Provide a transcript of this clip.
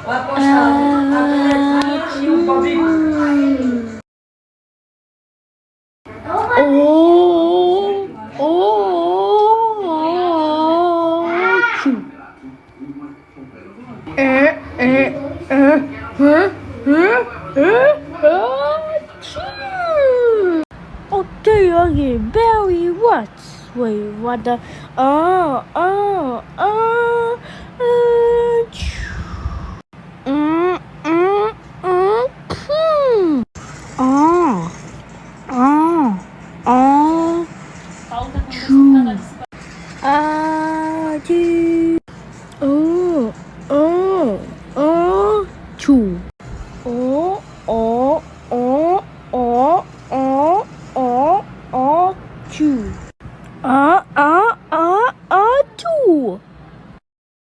Tapos, yung babi. Okay, okay, Barry, what? Wait, what the?